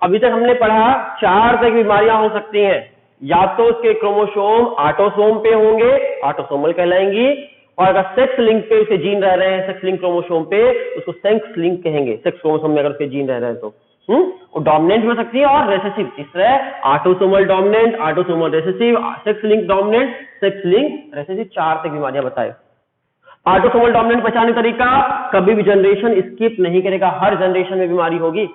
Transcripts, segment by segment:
अभी तक हमने पढ़ा 4 तरह की बीमारियां हो सकती हैं, या तो उसके क्रोमोसोम ऑटोसोम पे होंगे, ऑटोसोमल कहलाएंगी, और अगर सेक्स लिंक पे उसे जीन रह रहे हैं, सेक्स लिंक क्रोमोसोम पे, उसको सेक्स लिंक कहेंगे, सेक्स क्रोमोसोम में अगर उसके जीन रह रहे हैं तो वो डोमिनेंट हो सकती है और रेसेसिव। इस तरह autosomal dominant, autosomal recessive, sex link dominant, sex link recessive, 4 तक बीमारियां बताए। ऑटोसोमल डोमिनेंट पहचानने तरीका, कभी भी जनरेशन स्किप नहीं करेगा, हर जनरेशन में बीमारी होगी।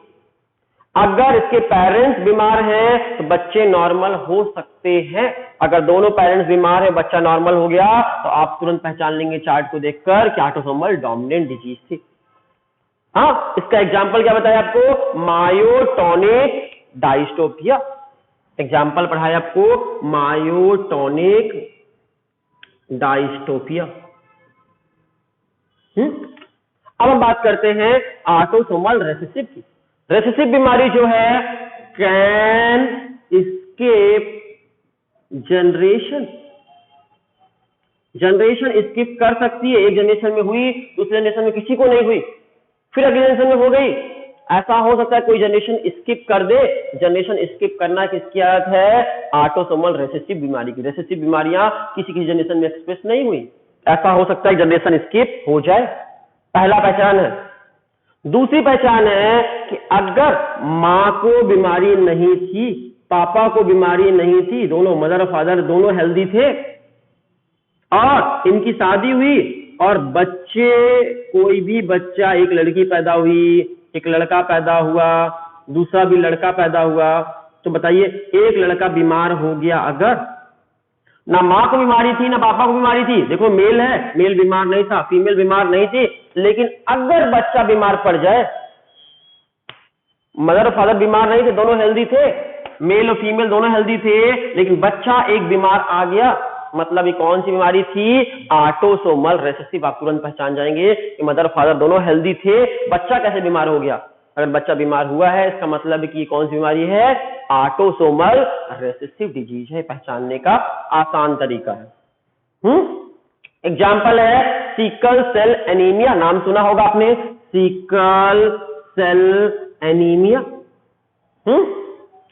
अगर इसके पेरेंट्स बीमार हैं तो बच्चे नॉर्मल हो सकते हैं। अगर दोनों पेरेंट्स बीमार है, बच्चा नॉर्मल हो गया, तो आप तुरंत पहचान लेंगे चार्ट को देखकर कि ऑटोसोमल डोमिनेंट डिजीज थी। हाँ, इसका एग्जाम्पल क्या बताया आपको, मायोटोनिक डायस्ट्रोफिया। एग्जाम्पल पढ़ाया आपको, मायोटोनिक डायस्ट्रोफिया। अब हम बात करते हैं ऑटोसोमल रेसेसिव की। रेसेसिव बीमारी जो है can skip generation, generation skip कर सकती है। एक जनरेशन में हुई, दूसरे जनरेशन में किसी को नहीं हुई, फिर अगले जनरेशन में हो गई। ऐसा हो सकता है कोई जनरेशन स्किप कर दे। जनरेशन स्किप करना किसकी आदत है, ऑटोसोमल रेसेसिव बीमारी की। रेसेसिव बीमारियां किसी किसी जनरेशन में एक्सप्रेस नहीं हुई, ऐसा हो सकता है जनरेशन स्किप हो जाए। पहला पहचान है। दूसरी पहचान है कि अगर मां को बीमारी नहीं थी, पापा को बीमारी नहीं थी, दोनों मदर और फादर दोनों हेल्दी थे, और इनकी शादी हुई और बच्चे, कोई भी बच्चा, एक लड़की पैदा हुई, एक लड़का पैदा हुआ, दूसरा भी लड़का पैदा हुआ, तो बताइए एक लड़का बीमार हो गया, अगर ना मां को बीमारी थी ना पापा को बीमारी थी, देखो मेल है, मेल बीमार नहीं था, फीमेल बीमार नहीं थी, लेकिन अगर बच्चा बीमार पड़ जाए, मदर और फादर बीमार नहीं थे, दोनों हेल्दी थे, मेल और फीमेल दोनों हेल्दी थे, लेकिन बच्चा एक बीमार आ गया, मतलब ये कौन सी बीमारी थी, ऑटोसोमल रेसेसिव। आप तुरंत पहचान जाएंगे कि मदर फादर दोनों हेल्दी थे, बच्चा कैसे बीमार हो गया। अगर बच्चा बीमार हुआ है, इसका मतलब है कि कौन सी बीमारी है, ऑटोसोमल रेसेसिव डिजीज है। पहचानने का आसान तरीका है। एग्जाम्पल है सिकल सेल एनीमिया, नाम सुना होगा आपने, सिकल सेल एनीमिया।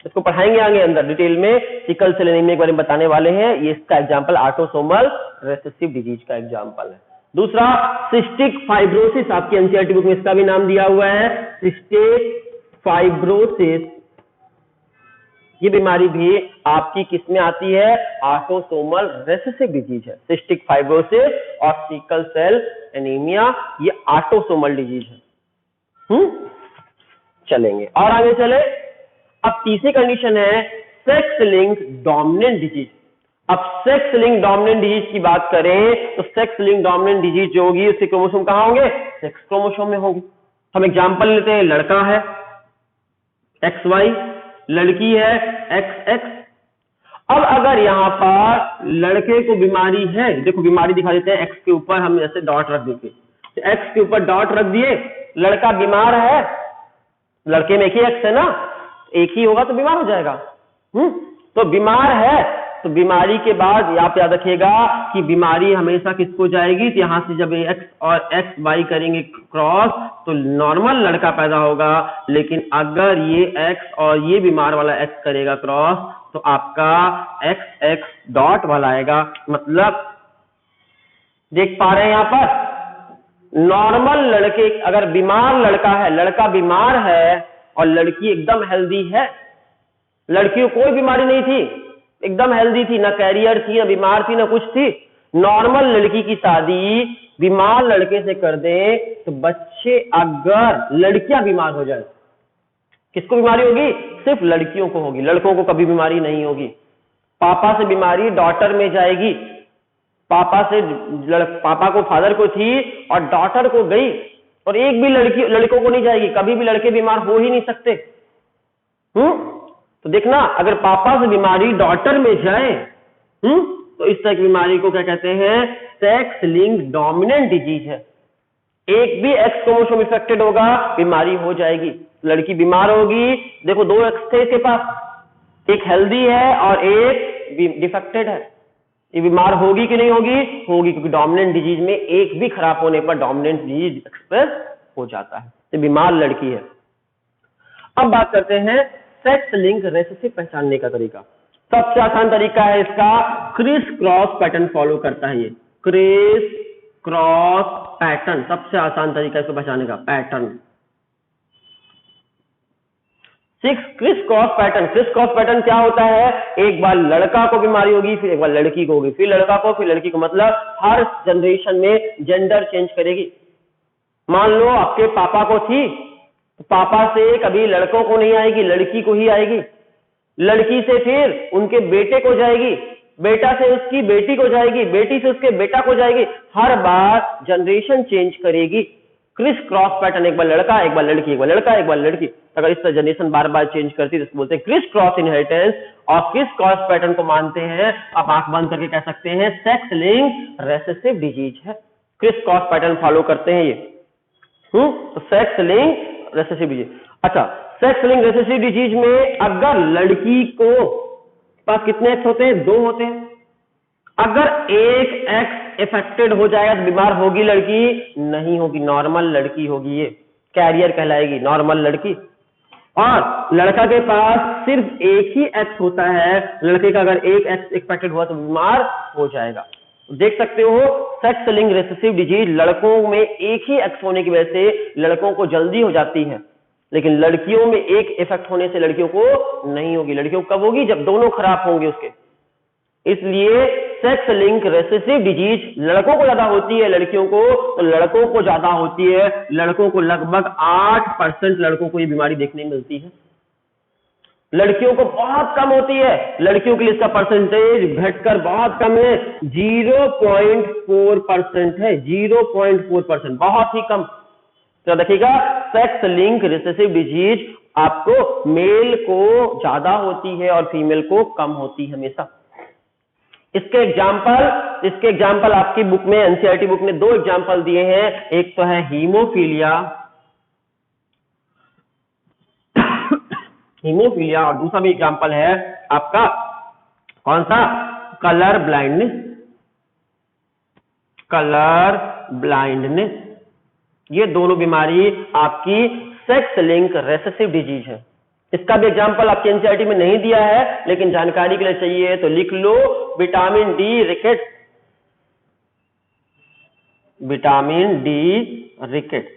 इसको पढ़ाएंगे आगे अंदर डिटेल में, सिकल सेल एनीमिया के बारे में बताने वाले हैं। ये इसका एग्जांपल ऑटोसोमल रेसेसिव डिजीज का एग्जांपल है। दूसरा सिस्टिक फाइब्रोसिस, आपकी एनसीईआरटी बुक में इसका भी नाम दिया हुआ है, सिस्टिक फाइब्रोसिस। ये बीमारी भी आपकी किस में आती है, ऑटोसोमल रेसेसिव डिजीज है। सिस्टिक फाइब्रोसिस और सिकल सेल एनीमिया ये ऑटोसोमल डिजीज है। चलेंगे और आगे चले। अब तीसरी कंडीशन है सेक्स लिंक डोमिनेंट डिजीज। अब सेक्स लिंक डोमिनेंट डिजीज की बात करें तो सेक्स लिंक डोमिनेंट डिजीज जो होगी उसके क्रोमोसोम कहां होंगे, सेक्स क्रोमोसोम में होंगे। हम एग्जांपल लेते हैं, लड़का है XY, लड़की है XX। अब अगर यहां पर लड़के को बीमारी है, देखो बीमारी दिखा देते हैं, X के ऊपर हम जैसे डॉट रख देते, X के ऊपर डॉट रख दिए, लड़का बीमार है, लड़के में एक ही X है ना, एक ही होगा तो बीमार हो जाएगा। तो बीमार है तो बीमारी के बाद आप याद रखिएगा कि बीमारी हमेशा किसको जाएगी, तो यहां से जब X और XY करेंगे क्रॉस तो नॉर्मल लड़का पैदा होगा, लेकिन अगर ये X और ये बीमार वाला X करेगा क्रॉस तो आपका XX डॉट वाला आएगा। मतलब देख पा रहे हैं यहां पर, नॉर्मल लड़के, अगर बीमार लड़का है, लड़का बीमार है और लड़की एकदम हेल्दी है, लड़की को कोई बीमारी नहीं थी, एकदम हेल्दी थी, ना कैरियर थी, ना बीमार थी, ना कुछ थी, नॉर्मल लड़की की शादी बीमार लड़के से कर दे तो बच्चे, अगर लड़कियां बीमार हो जाए, किसको बीमारी होगी, सिर्फ लड़कियों को होगी, लड़कों को कभी बीमारी नहीं होगी। पापा से बीमारी डॉटर में जाएगी, पापा को फादर को थी और डॉटर को गई, और एक भी लड़कों को नहीं जाएगी, कभी भी लड़के बीमार हो ही नहीं सकते। तो देखना, अगर पापा से बीमारी डॉटर में जाए तो इस तरह की बीमारी को क्या कहते हैं, सेक्स लिंक डोमिनेंट डिजीज है। एक भी एक्स क्रोमोसोम इफेक्टेड होगा, बीमारी हो जाएगी, लड़की बीमार होगी। देखो 2 एक्स थे इसके पास, एक हेल्दी है और एक डिफेक्टेड है, ये बीमार होगी कि नहीं होगी, होगी, क्योंकि डोमिनेंट डिजीज में एक भी खराब होने पर डोमिनेंट डिजीज एक्सप्रेस हो जाता है। ये बीमार लड़की है। अब बात करते हैं सेक्स लिंक रिसेसिव पहचानने का तरीका, सबसे आसान तरीका है इसका, क्रिस क्रॉस पैटर्न फॉलो करता है ये, क्रिस क्रॉस पैटर्न सबसे आसान तरीका इसको पहचानने का, pattern. Criss cross pattern, criss cross pattern क्या होता है, एक बार लड़का को बीमारी होगी, फिर एक बार लड़की को होगी, फिर लड़का को, फिर लड़की को, मतलब हर जनरेशन में जेंडर चेंज करेगी। मान लो आपके पापा को थी, तो पापा से कभी लड़कों को नहीं आएगी, लड़की को ही आएगी, लड़की से फिर उनके बेटे को जाएगी, बेटा से उसकी बेटी को जाएगी, बेटी से उसके बेटा को जाएगी, हर बार जनरेशन चेंज करेगी। क्रिस क्रॉस पैटर्न, एक बार लड़का, एक बार लड़की, एक बार लड़का, एक बार लड़की, अगर इस तरह जनरेशन बार बार चेंज करती है तो बोलते हैं क्रिस क्रॉस इनहेरिटेंस। और क्रिस क्रॉस पैटर्न को मानते हैं, आप आंख बंद करके कह सकते हैं सेक्स लिंक रिसेसिव डिजीज है, क्रिस क्रॉस पैटर्न फॉलो करते हैं ये। तो सेक्स लिंक रिसेसिव डिजीज। अच्छा, सेक्स लिंक रिसेसिव डिजीज में अगर लड़की को पास कितने एक्स होते हैं, 2 होते हैं, अगर एक एक्स इफेक्टेड हो जाएगा तो बीमार होगी लड़की, नहीं होगी, नॉर्मल लड़की होगी, ये कैरियर कहलाएगी, नॉर्मल लड़की। और लड़का के पास सिर्फ एक ही एक्स होता है, लड़के का अगर एक एक्स इफेक्टेड हुआ तो बीमार हो जाएगा। देख सकते हो सेक्स लिंक रिसेसिव डिजीज लड़कों में एक ही एक्स होने की वजह से लड़कों को जल्दी हो जाती है, लेकिन लड़कियों में एक इफेक्ट होने से लड़कियों को नहीं होगी। लड़कियों को कब होगी, जब दोनों खराब होंगे उसके। इसलिए सेक्स लिंक रिसेसिव डिजीज लड़कों को ज्यादा होती है, लड़कियों को तो लड़कों को ज्यादा होती है। लड़कों को लगभग 8% लड़कों को ये बीमारी देखने मिलती है, लड़कियों को बहुत कम होती है। लड़कियों के लिए इसका परसेंटेज घटकर बहुत कम है, 0.4% है, 0.4%, बहुत ही कम। तो देखिएगा सेक्स लिंक रिसेसिव डिजीज आपको मेल को ज्यादा होती है और फीमेल को कम होती है हमेशा। इसके एग्जाम्पल आपकी बुक में, एनसीईआरटी बुक में 2 एग्जाम्पल दिए हैं। एक तो है हीमोफीलिया, हीमोफीलिया, और दूसरा भी एग्जाम्पल है आपका कौन सा, कलर ब्लाइंडनेस, कलर ब्लाइंडनेस। ये दोनों बीमारी आपकी सेक्स लिंक रिसेसिव डिजीज है। इसका भी एग्जाम्पल आपके एनसीईआरटी में नहीं दिया है, लेकिन जानकारी के लिए चाहिए तो लिख लो, vitamin D rickets, vitamin D rickets.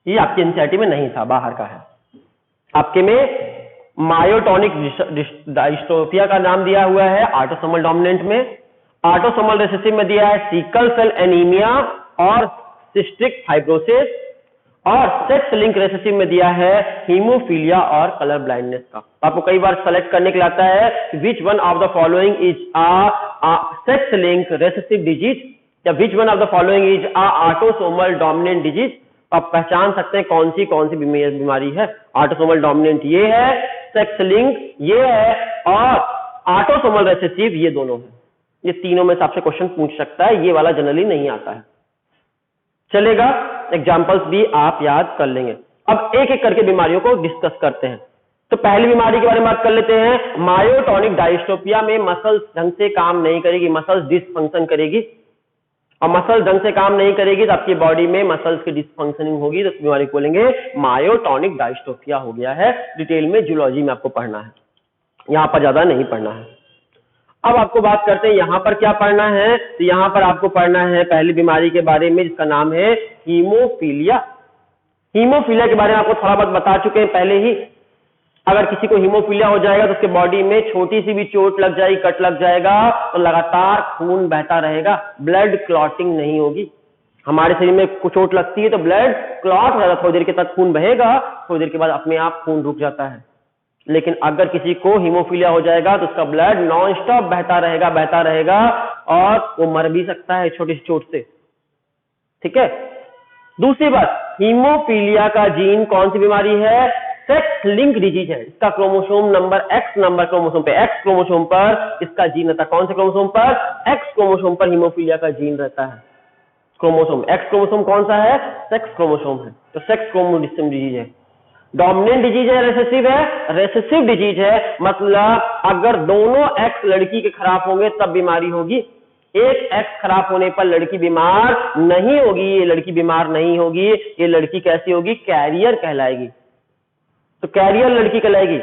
ये आपके एनसीईआरटी में नहीं था, बाहर का है। आपके में मायोटोनिक डायस्ट्रोफिया का नाम दिया हुआ है ऑटोसोमल डोमिनेंट में, ऑटोसोमल रिसेसिव में दिया है सिकल सेल एनीमिया और सिस्टिक फाइब्रोसिस, और सेक्स लिंक रिसेसिव में दिया है हीमोफीलिया और कलर ब्लाइंडनेस का। आपको कई बार सेलेक्ट करने के लिए आता है which one of the following is a sex link recessive disease, या which one of the following is a autosomal dominant disease. आप पहचान सकते हैं कौन सी बीमारी है। ऑटोसोमल डोमिनेंट ये है, सेक्स लिंक ये है, और ऑटोसोमल रिसेसिव ये दोनों है। ये तीनों में से आपसे क्वेश्चन पूछ सकता है, ये वाला जनरली नहीं आता है। चलेगा, एग्जाम्पल्स भी आप याद कर लेंगे। अब एक एक करके बीमारियों को डिस्कस करते हैं। तो पहली बीमारी के बारे में बात कर लेते हैं। मायोटोनिक डायस्ट्रोफिया में मसल्स ढंग से काम नहीं करेगी, मसल्स डिसफंक्शन करेगी, और मसल ढंग से काम नहीं करेगी तो आपकी बॉडी में मसल्स की डिसफंक्शनिंग होगी, तो इस बीमारी को बोलेंगे मायोटोनिक डायस्ट्रोफिया हो गया है। डिटेल में जूलॉजी में आपको पढ़ना है, यहां पर ज्यादा नहीं पढ़ना है। अब आपको बात करते हैं यहां पर क्या पढ़ना है। तो यहां पर आपको पढ़ना है पहली बीमारी के बारे में, जिसका नाम है हीमोफीलिया। हीमोफीलिया के बारे में आपको थोड़ा बहुत बता चुके हैं पहले ही। अगर किसी को हीमोफीलिया हो जाएगा तो उसके बॉडी में छोटी सी भी चोट लग जाएगी, कट लग जाएगा, तो लगातार खून बहता रहेगा, ब्लड क्लॉटिंग नहीं होगी। हमारे शरीर में चोट लगती है तो ब्लड क्लॉट हो जाता है, थोड़ी देर के तक खून बहेगा, थोड़ी देर के बाद अपने आप खून रुक जाता है। लेकिन अगर किसी को हीमोफीलिया हो जाएगा तो उसका ब्लड नॉन स्टॉप बहता रहेगा और वो मर भी सकता है छोटी सी चोट से। ठीक है। दूसरी बात, हीमोफीलिया का जीन कौन सी बीमारी है, सेक्स लिंक डिजीज है। इसका chromosome number x number chromosome पे, एक्स क्रोमोसोम पर इसका जीन रहता है। कौन से क्रोमोसोम पर, एक्स क्रोमोसोम पर हीमोफीलिया का जीन रहता है। क्रोमोसोम एक्स क्रोमोसोम कौन सा है, सेक्स क्रोमोसोम है, तो सेक्स क्रोमोसोम डिजीज है। डोमिनेंट डिजीज है, रेसेसिव है, रेसेसिव डिजीज है, मतलब अगर दोनों एक्स लड़की के खराब होंगे तब बीमारी होगी। एक एक्स खराब होने पर लड़की बीमार नहीं होगी, ये लड़की बीमार नहीं होगी, ये लड़की कैसी होगी, कैरियर कहलाएगी। तो कैरियर लड़की कहलाएगी।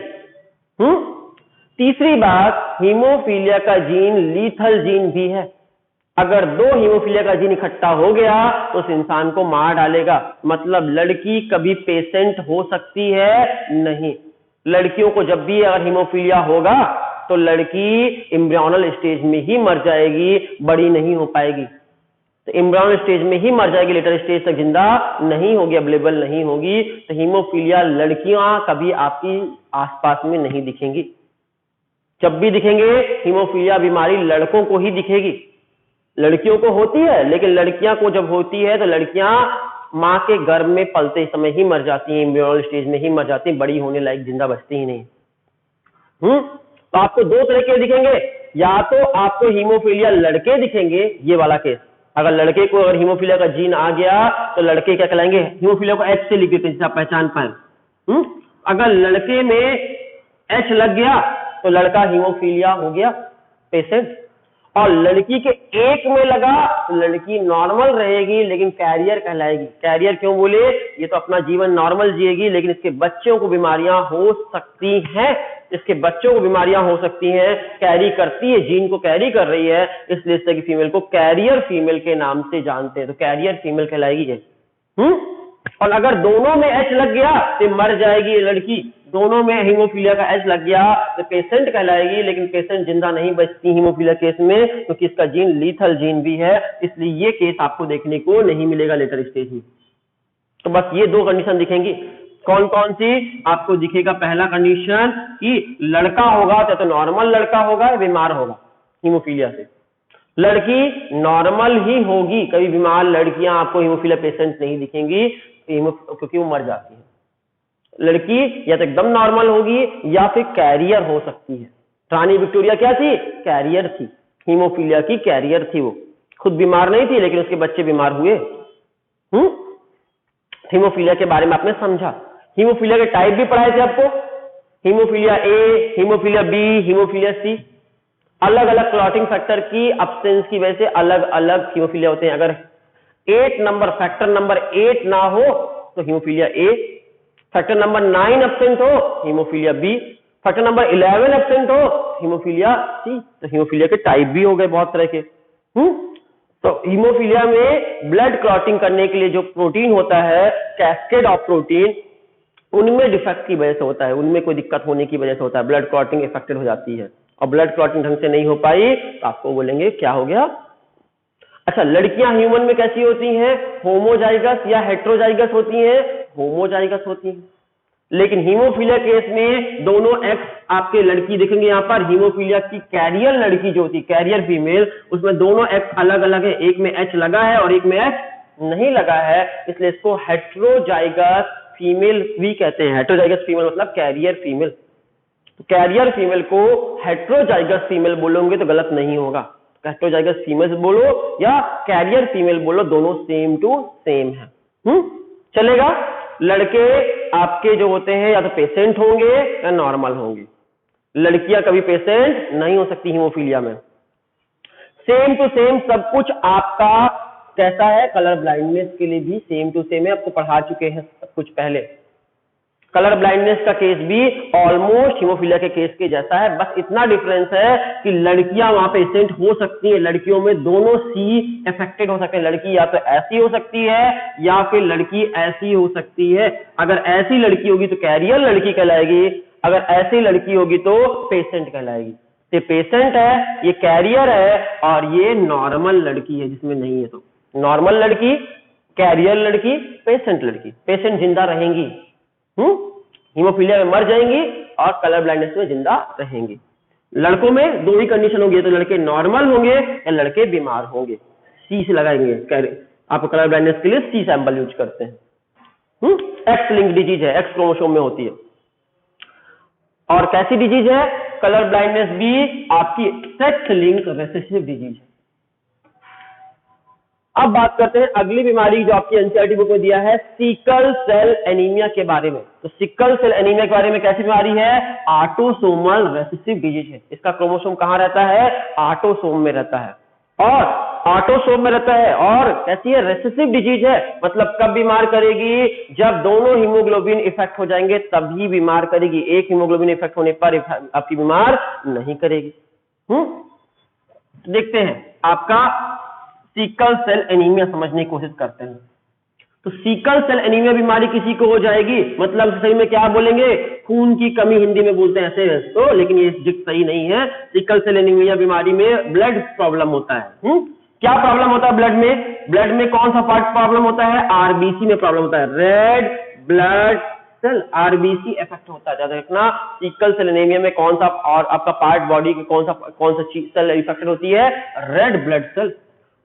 तीसरी बात, हीमोफीलिया का जीन लीथल जीन भी है। अगर दो हीमोफीलिया का जीन इकट्ठा हो गया तो उस इंसान को मार डालेगा। मतलब लड़की कभी पेशेंट हो सकती है नहीं। लड़कियों को जब भी अगर हीमोफीलिया होगा तो लड़की एम्ब्रियोनल स्टेज में ही मर जाएगी, बड़ी नहीं हो पाएगी। तो एम्ब्रियोनल स्टेज में ही मर जाएगी, लेटर स्टेज तक जिंदा नहीं होगी, अवेलेबल नहीं होगी। तो हीमोफीलिया लड़कियां कभी आपकी आसपास में नहीं दिखेंगी। जब भी दिखेंगे हीमोफीलिया बीमारी लड़कों को ही दिखेगी। लड़कियों को होती है, लेकिन लड़कियां को जब होती है तो लड़कियां मां के गर्भ में पलते समय ही मर जाती हैं, एम्ब्रियोनल स्टेज में ही मर जाती हैं, बड़ी होने लायक जिंदा बचती ही नहीं। तो आपको दो तरह के दिखेंगे, या तो आपको हीमोफीलिया लड़के दिखेंगे, ये वाला केस। अगर लड़के को अगर हीमोफीलिया का जीन आ गया तो लड़के क्या कहलाएंगे, हीमोफीलिया को एच से लिख देते हैं, पहचान पाए। अगर लड़के में एच लग गया तो लड़का हीमोफीलिया हो गया, पेशेंट। और लड़की के एक में लगा तो लड़की नॉर्मल रहेगी लेकिन कैरियर कहलाएगी। कैरियर क्यों बोले, ये तो अपना जीवन नॉर्मल जिएगी लेकिन इसके बच्चों को बीमारियां हो सकती हैं, इसके बच्चों को बीमारियां हो सकती हैं, कैरी करती है, जीन को कैरी कर रही है, इसलिए इस तरह की फीमेल को कैरियर फीमेल के नाम से जानते हैं। तो कैरियर फीमेल कहलाएगी ये। और अगर दोनों में एच लग गया तो मर जाएगी ये लड़की। दोनों में हीमोफीलिया का एच लग गया तो पेशेंट कहलाएगी, लेकिन पेशेंट जिंदा नहीं बचती हीमोफीलिया केस में, क्योंकि इसका जीन लीथल जीन भी है, इसलिए ये केस आपको देखने को नहीं मिलेगा लेटर स्टेज में। तो बस ये दो कंडीशन दिखेंगी। कौन कौन सी आपको दिखेगा, पहला कंडीशन कि लड़का होगा तो नॉर्मल लड़का होगा, बीमार होगा हीमोफीलिया से। लड़की नॉर्मल ही होगी, कभी बीमार लड़कियां आपको हीमोफीलिया पेशेंट नहीं दिखेंगी क्योंकि वो मर जाती है। लड़की या तो एकदम नॉर्मल होगी या फिर कैरियर हो सकती है। रानी विक्टोरिया क्या थी, कैरियर थी, हीमोफीलिया की कैरियर थी। वो खुद बीमार नहीं थी लेकिन उसके बच्चे बीमार हुए। हीमोफीलिया के बारे में आपने समझा। हीमोफीलिया के टाइप भी पढ़ाए थे आपको, haemophilia A, haemophilia B, haemophilia C. अलग अलग क्लॉटिंग फैक्टर की अब्सेंस की वजह से अलग अलग हीमोफीलिया होते हैं। अगर 8 नंबर फैक्टर नंबर 8 ना हो तो haemophilia A, factor number 9 absent हो haemophilia B, factor number 11 absent हो हीमोफीलिया सी। तो हीमोफीलिया के टाइप भी हो गए बहुत तरह के। तो हीमोफीलिया में ब्लड क्लॉटिंग करने के लिए जो प्रोटीन होता है, कैस्केड ऑफ प्रोटीन, उनमें डिफेक्ट की वजह से होता है, उनमें कोई दिक्कत होने की वजह से होता है, ब्लड क्लॉटिंग इफेक्टेड हो जाती है। और ब्लड क्लॉटिंग ढंग से नहीं हो पाई तो आपको बोलेंगे क्या हो गया। अच्छा, लड़कियां ह्यूमन में कैसी होती हैं, होमोजाइगस या हेट्रोजाइगस होती हैं, होमोजाइगस होती हैं। लेकिन हीमोफीलिया केस में दोनों एक्स आपके लड़की दिखेंगे। यहां पर हीमोफीलिया की कैरियर लड़की जो होती है, कैरियर फीमेल, उसमें दोनों एक्स अलग अलग है, एक में एच लगा है और एक में एच नहीं लगा है, इसलिए इसको हेट्रोजाइगस फीमेल भी कहते हैं। हेट्रोजाइगस फीमेल मतलब कैरियर फीमेल। तो कैरियर फीमेल को हेट्रोजाइगस फीमेल बोलोगे तो गलत नहीं होगा। हेट्रोजाइगस फीमेल बोलो या कैरियर फीमेल बोलो, दोनों सेम टू सेम है। चलेगा। लड़के आपके जो होते हैं या तो पेशेंट होंगे या नॉर्मल होंगे। लड़कियां कभी पेशेंट नहीं हो सकती हीमोफीलिया में। सेम टू सेम सब कुछ आपका कैसा है, कलर ब्लाइंडनेस के लिए भी सेम टू सेम है, आपको पढ़ा चुके हैं सब कुछ पहले। कलर ब्लाइंडनेस का केस भी ऑलमोस्ट हीमोफीलिया के केस के जैसा है, बस इतना डिफरेंस है कि लड़कियां वहां पेशेंट हो सकती है। लड़कियों में दोनों सी अफेक्टेड हो सकते हैं। लड़की या तो ऐसी हो सकती है या फिर लड़की ऐसी हो सकती है। अगर ऐसी लड़की होगी तो कैरियर लड़की कहलाएगी, अगर ऐसी लड़की होगी तो पेशेंट कहलाएगी। ये पेशेंट है, ये कैरियर है और ये नॉर्मल लड़की है जिसमें नहीं है। तो नॉर्मल लड़की, कैरियर लड़की, पेशेंट लड़की। पेशेंट जिंदा रहेंगी, हीमोफीलिया में मर जाएंगी और कलर ब्लाइंडनेस में जिंदा रहेंगी। लड़कों में दो ही कंडीशन होंगी, तो लड़के नॉर्मल होंगे या लड़के बीमार होंगे। सी से लगाएंगे, आपको कलर ब्लाइंडनेस के लिए सी सैंपल यूज करते हैं। एक्स लिंक डिजीज है, एक्स क्रोमोसोम में होती है। और कैसी डिजीज है, कलर ब्लाइंडनेस भी आपकी सेक्स लिंक रिसेसिव डिजीज है। अब बात करते हैं अगली बीमारी जो आपकी एनसीईआरटी बुक में दिया है, सिकल सेल एनीमिया के बारे में। तो सिकल सेल एनीमिया के बारे में कैसी बीमारी है, ऑटोसोमल रिसेसिव डिजीज है। इसका क्रोमोसोम कहां रहता है, ऑटोसोम में रहता है। और ऑटोसोम में रहता है, और कैसी है, रेसेसिव डिजीज है, मतलब कब बीमार करेगी, जब दोनों हीमोग्लोबिन इफेक्ट हो जाएंगे तभी बीमार करेगी, एक हीमोग्लोबिन इफेक्ट होने पर आपकी बीमार नहीं करेगी। देखते हैं आपका सिकल सेल एनीमिया समझने की कोशिश करते हैं। तो सिकल सेल एनीमिया बीमारी किसी को हो जाएगी, मतलब सही में क्या बोलेंगे, खून की कमी हिंदी में बोलते हैं ऐसे तो, लेकिन ये सही नहीं है। सिकल सेल एनीमिया बीमारी में ब्लड प्रॉब्लम होता है। क्या प्रॉब्लम होता है ब्लड में, ब्लड में कौन सा पार्ट प्रॉब्लम होता है, आरबीसी में प्रॉब्लम होता है, red blood cell, RBC effect होता है। याद रखना सिकल सेल एनीमिया में कौन सा और आपका पार्ट बॉडी के कौन सा सेल इफेक्टेड होती है, रेड ब्लड सेल।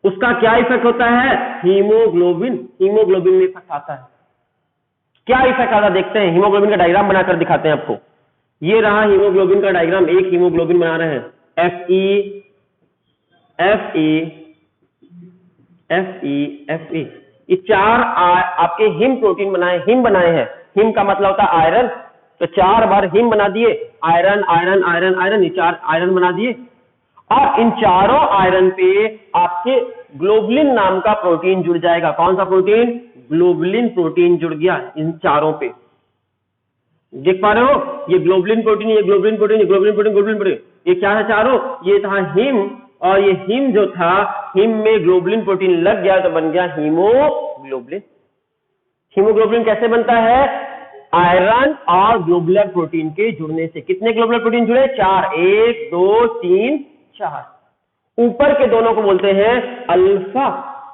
उसका क्या इफेक्ट होता है, हीमोग्लोबिन, हीमोग्लोबिन में इफेक्ट आता है। क्या इफेक्ट आता है देखते हैं, हीमोग्लोबिन का डायग्राम बनाकर दिखाते हैं आपको। ये रहा हीमोग्लोबिन का डायग्राम, एक हीमोग्लोबिन बना रहे हैं, Fe Fe Fe, ये चार आपके हिम प्रोटीन बनाए हैं। हिम का मतलब होता है आयरन, तो 4 बार हिम बना दिए, आयरन आयरन आयरन आयरन, ये 4 आयरन बना दिए, और इन चारों आयरन पे आपके ग्लोबुलिन नाम का प्रोटीन जुड़ जाएगा। कौन सा प्रोटीन, ग्लोबुलिन प्रोटीन जुड़ गया इन चारों पे। देख पा रहे हो, ये ग्लोबुलिन प्रोटीन, ये ग्लोबुलिन प्रोटीन, ये ग्लोबुलिन प्रोटीन, ग्लोबुलिन प्रोटीन, ये क्या है चारों, ये था हिम, और ये हिम जो था, हिम में ग्लोबुलिन प्रोटीन लग गया तो बन गया हीमोग्लोबिन। हीमोग्लोबिन कैसे बनता है, आयरन और ग्लोबुलर प्रोटीन के जुड़ने से। कितने ग्लोबुलर प्रोटीन जुड़े, 4, 1 2 3 4। ऊपर के दोनों को बोलते हैं अल्फा,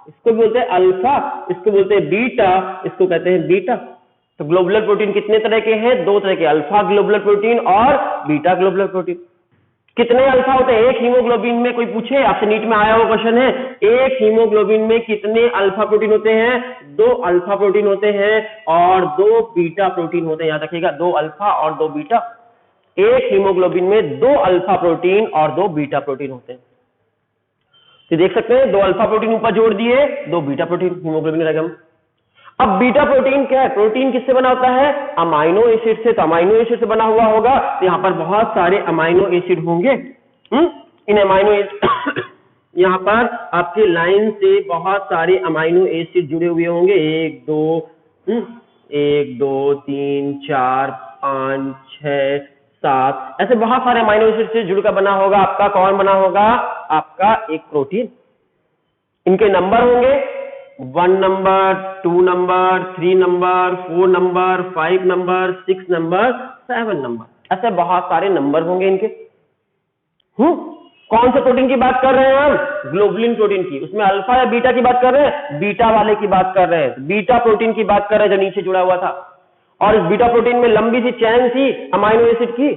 इसको बोलते हैं अल्फा, इसको बोलते हैं बीटा, इसको कहते हैं बीटा। तो ग्लोबुलर प्रोटीन कितने तरह के हैं, 2 तरह के, अल्फा ग्लोबुलर प्रोटीन और बीटा ग्लोबुलर प्रोटीन। कितने अल्फा होते हैं एक हीमोग्लोबिन में, कोई पूछे आपसे, नीट में आया हुआ क्वेश्चन है, एक हीमोग्लोबिन में कितने अल्फा प्रोटीन होते हैं, 2 अल्फा प्रोटीन होते हैं और 2 बीटा प्रोटीन होते हैं। याद रखिएगा, 2 अल्फा और 2 बीटा। एक हीमोग्लोबिन में 2 अल्फा प्रोटीन और 2 बीटा प्रोटीन होते हैं। तो देख सकते हैं 2 अल्फा प्रोटीन ऊपर जोड़ दिए, 2 बीटा प्रोटीन हीमोग्लोबिन रहेगा। अब बीटा प्रोटीन क्या है, प्रोटीन किससे बना होता है, अमाइनो एसिड से। तो अमाइनो एसिड से बना हुआ होगा, तो यहां पर बहुत सारे अमाइनो एसिड होंगे। इन अमाइनो एसिड यहां पर आपके लाइन से बहुत सारे अमाइनो एसिड जुड़े हुए होंगे, 1 2 3 4 5 6 7, ऐसे बहुत सारे अमाइनो एसिड से जुड़कर बना होगा आपका, कौन बना होगा, आपका एक प्रोटीन। इनके नंबर होंगे 1 number, 2 number, 3 number, 4 number, 5 number, 6 number, 7 number, ऐसे बहुत सारे नंबर होंगे इनके। कौन से प्रोटीन की बात कर रहे हैं हम, ग्लोबुलिन प्रोटीन की। उसमें अल्फा या बीटा की बात कर रहे हैं, बीटा वाले की बात कर रहे हैं, बीटा प्रोटीन की बात कर रहे हैं जो नीचे जुड़ा हुआ था। और इस बीटा प्रोटीन में लंबी सी चैन थी अमाइनो एसिड की,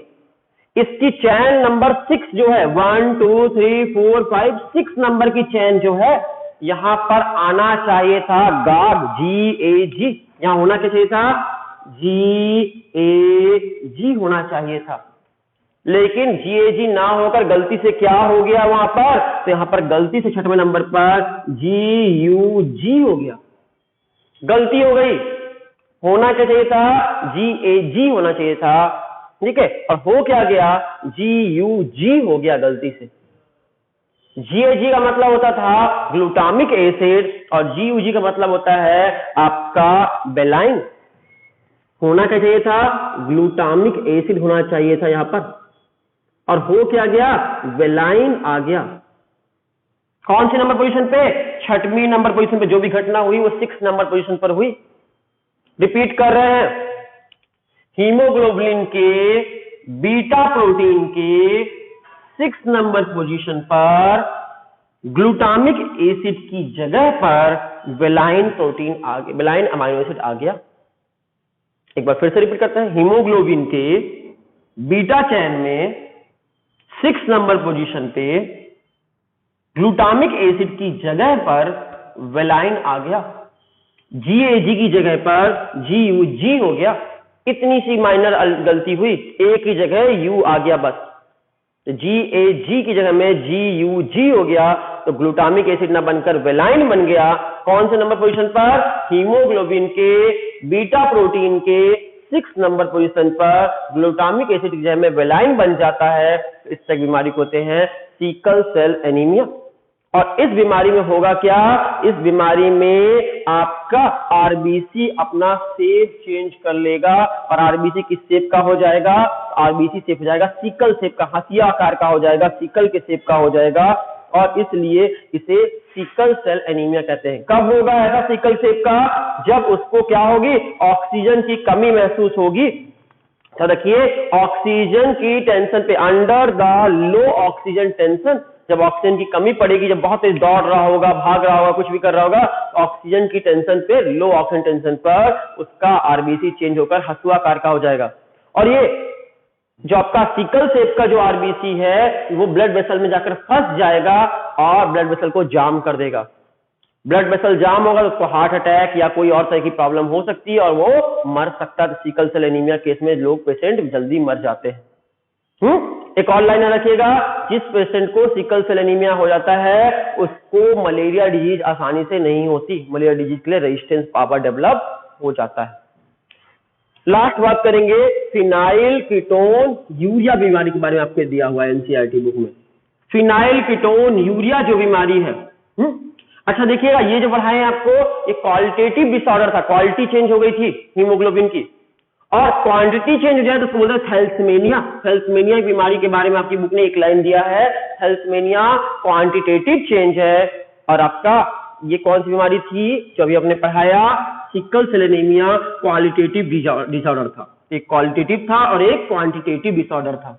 इसकी चैन नंबर 6 जो है, 1 2 3 4 5 6 नंबर की चैन जो है, यहां पर आना चाहिए था गाग, GAG, यहां होना क्या चाहिए था, GAG होना चाहिए था, लेकिन GAG ना होकर गलती से क्या हो गया वहां पर, तो यहां पर गलती से 6वें नंबर पर GUG हो गया, गलती हो गई। होना क्या चाहिए था, GAG होना चाहिए था, ठीक है, और हो क्या गया, GUG हो गया गलती से। GAG का मतलब होता था ग्लूटामिक एसिड और GUG का मतलब होता है आपका बेलाइन। होना क्या चाहिए था, ग्लूटामिक एसिड होना चाहिए था यहां पर, और हो क्या गया, बेलाइन आ गया। कौन सी नंबर पोजीशन पे, 6वीं नंबर पोजीशन पे। जो भी घटना हुई वो 6 नंबर पोजीशन पर हुई। रिपीट कर रहे हैं, हीमोग्लोबिन के बीटा प्रोटीन के 6 नंबर पोजीशन पर ग्लूटामिक एसिड की जगह पर बेलाइन प्रोटीन आ गया, बेलाइन अमाइनो एसिड आ गया। एक बार फिर से रिपीट करते हैं, हीमोग्लोबिन के बीटा चैन में 6 नंबर पोजीशन पे ग्लूटामिक एसिड की जगह पर बेलाइन आ गया, GAG की जगह पर GUG हो गया। इतनी सी माइनर गलती हुई, एक ही जगह U आ गया बस, तो GAG की जगह में GUG हो गया, तो ग्लूटामिक एसिड ना बनकर वेलाइन बन गया। कौन से नंबर पोजीशन पर, हीमोग्लोबिन के बीटा प्रोटीन के 6 नंबर पोजीशन पर ग्लूटामिक एसिड की जगह में वेलाइन बन जाता है। इस तरह की बीमारी को होते हैं सिकल सेल एनीमिया। और इस बीमारी में होगा क्या, इस बीमारी में आपका आरबीसी अपना शेप चेंज कर लेगा और आरबीसी किस शेप का हो जाएगा, आरबीसी शेप हो जाएगा सिकल शेप का, हंसिया आकार का हो जाएगा, सिकल के शेप का हो जाएगा और इसलिए इसे सिकल सेल एनीमिया कहते हैं। कब होगा ऐसा सिकल शेप का, जब उसको क्या होगी, ऑक्सीजन की कमी महसूस होगी। तो देखिए ऑक्सीजन की टेंशन पे, under the low oxygen tension, जब ऑक्सीजन की कमी पड़ेगी, जब बहुत तेज दौड़ रहा होगा, भाग रहा होगा, कुछ भी कर रहा होगा, ऑक्सीजन की टेंशन पे, लो ऑक्सीजन टेंशन पर उसका आरबीसी चेंज होकर हंसुआ आकार का हो जाएगा। और ये जो आपका सिकल शेप का जो आरबीसी है वो ब्लड वेसल में जाकर फंस जाएगा और ब्लड वेसल को जाम कर देगा। ब्लड वेसल जाम होगा तो उसको हार्ट अटैक या कोई और तरह की प्रॉब्लम हो सकती है और वो मर सकता है। सिकल सेल एनीमिया केस में लोग पेशेंट जल्दी मर जाते हैं। एक और लाइन रखिएगा, जिस पेशेंट को सिकल सेल एनीमिया हो जाता है उसको मलेरिया डिजीज आसानी से नहीं होती, मलेरिया डिजीज के लिए रेजिस्टेंस पावर डेवलप हो जाता है। लास्ट बात करेंगे फिनाइल कीटोन यूरिया बीमारी के बारे में, आपके दिया हुआ है एनसीईआरटी बुक में। फिनाइल कीटोन यूरिया जो बीमारी है, अच्छा देखिएगा ये जो पढ़ाए हैं आपको, ये क्वालिटेटिव डिसऑर्डर था, क्वालिटी चेंज हो गई थी हीमोग्लोबिन की, और क्वांटिटी चेंज हो जाए तो उसको बोलते हैं थैलेसीमिया। थैलेसीमिया बीमारी के बारे में आपकी बुक ने एक लाइन दिया है, थैलेसीमिया क्वांटिटेटिव चेंज है। और आपका ये कौन सी बीमारी थी जो अभी आपने पढ़ाया, sickle cell anaemia qualitative disorder था। एक क्वालिटेटिव था और एक क्वांटिटेटिव डिसऑर्डर था।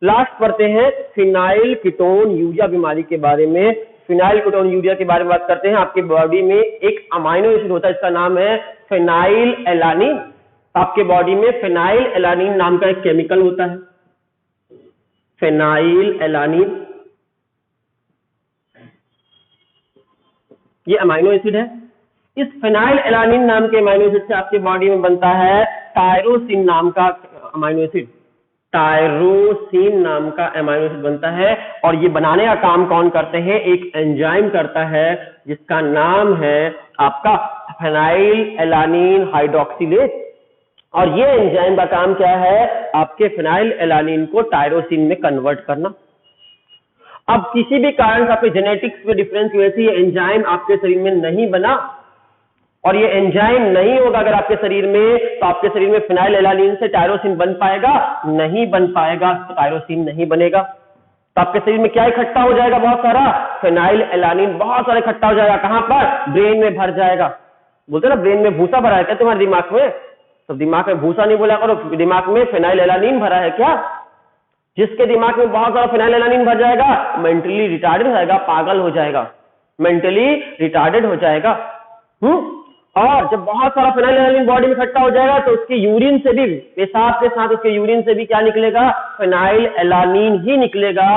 लास्ट पढ़ते हैं फिनाइल कीटोन यूरिया बीमारी के बारे में। फिनाइल कीटोन यूरिया के बारे में बात करते हैं। आपके बॉडी में एक अमाइनो एसिड होता है, इसका नाम है फेनाइल एलानिन। आपके बॉडी में फेनाइल एलानिन नाम का एक केमिकल होता है, फेनाइल एलानिन, ये अमाइनो एसिड है। इस फेनाइल एलानिन नाम के अमाइनो एसिड से आपके बॉडी में बनता है टायरोसिन नाम का अमाइनो एसिड, टायरोसिन नाम का अमाइनो एसिड बनता है। और ये बनाने का काम कौन करते हैं, एक एंजाइम करता है जिसका नाम है आपका फेनाइल एलानिन हाइड्रोक्सिलेज। और ये एंजाइम का काम क्या है, आपके फेनाइल एलानिन को टायरोसिन में कन्वर्ट करना। अब किसी भी कारण से आपके जेनेटिक्स में डिफरेंस की वजह से ये एंजाइम आपके शरीर में नहीं बना, और ये एंजाइम नहीं होगा अगर आपके शरीर में, तो आपके शरीर में फेनाइल एलानिन से टायरोसिन बन पाएगा, नहीं बन पाएगा, तो टायरोसिन नहीं बनेगा। तो आपके शरीर में क्या इकट्ठा हो जाएगा, बहुत सारा फेनाइल एलानिन बहुत सारा इकट्ठा हो जाएगा। कहां पर, ब्रेन में भर जाएगा। बोलते ना ब्रेन में भूसा भरा है क्या तुम्हारे दिमाग में, तो दिमाग में भूसा नहीं बोला करो, दिमाग में फेनाइल एलानिन भरा है क्या। जिसके दिमाग में बहुत सारा फेनाइल एलानिन भर जाएगा मेंटली रिटार्डेड हो जाएगा, पागल हो जाएगा, मेंटली रिटार्डेड हो जाएगा। और जब बहुत सारा फेनाइल एलानिन बॉडी में इकट्ठा हो जाएगा तो उसकी यूरिन से भी, पेशाब के साथ उसके यूरिन से भी क्या निकलेगा, फेनाइल एलानिन ही निकलेगा।